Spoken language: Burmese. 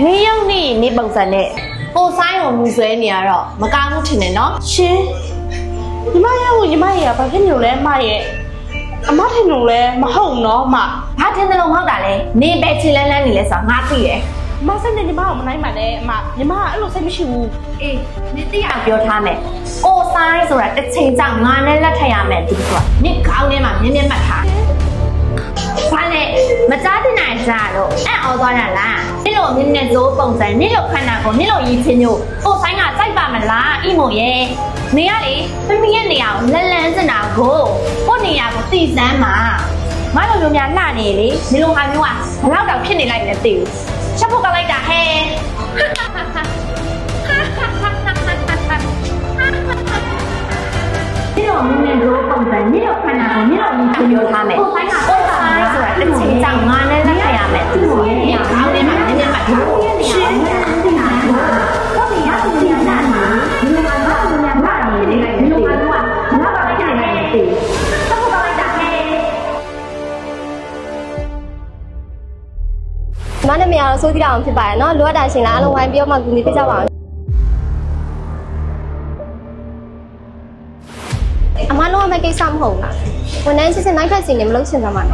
နေရောက်နေပုံစံနဲ့ကိုဆိုင်ကိုမြူဆွဲနေရတော့မကောင်းဘူးထင်တယ်နော်ရှင်ညီမရဲ့ကိုညီမရဲ့ဘာဖြစ်နေလဲမရဲ့အမထင်လို့လဲမဟုတ်နော်မဘာထင်တယ်လို့မဟုတ်တာလဲနေပဲချီလန်းလန်းနေလဲဆိုတာငါသိတယ်မဆက်နေညီမကိုမနိုင်ပါနဲ့အမညီမကအဲ့လိုစိတ်မရှိဘူးအေးနေသိအောင်ပြောထားမယ်ကိုဆိုင်ဆိုတာတစ်ချိန်ကြောင့်ငါနဲ့လက်ထပ်ရမယ်ဒီကွာနေခေါင်းထဲမှာမြင်းမြင်းမှတ်ထားဘာလဲမကြားတင်နိုင်ကြတော့အံ့ဩသွားတာလားနင်လိုမြင်းနဲ့ဇိုးပုံစံနင်လိုခန္ဓာကိုနင်လိုရည်ချင်းမျိုးကိုဆိုင်ကစိုက်ပါမလားအီမိုရဲ့နေရလေသမီးရဲ့နေရာကိုလန်းလန်းစင်တာကိုနေရာကိုတည်စမ်းမှာငါလိုမျိုးများလှနေလေဒီလိုဟာမျိုးကဘလောက်တောင်ဖြစ်နေလိုက်လဲသိဘူးချက်ဖို့ကလိုက်တာဟဲ့ဒီလိုမြင်းနဲ့ဇိုးပုံစံနင်လိုခန္ဓာကိုနင်လိုရည်ချင်းမျိုးထားမယ်ကိုဆိုင်ကဆိုတာတစ်ချိန်ကြောင့်ငါနဲ့လက်ထပ်ရမယ်သူ့ရဲ့နေရာခေါင်းထဲမှာနည်းနည်းမှတ်ထားရှင်းမနမရတော့စိုးတိအောင်ဖြစ်ပါတယ်နော်လိုအပ်တာရှင်လားအလုံးဝိုင်းပြောမှကူညီပေးကြပါအောင်အမလုံးဝမကိစ္စမဟုတ်လားဝန်ထမ်းစစ်စစ်နိုင်ဖက်စီနေမလို့ရှင်ပါမှာ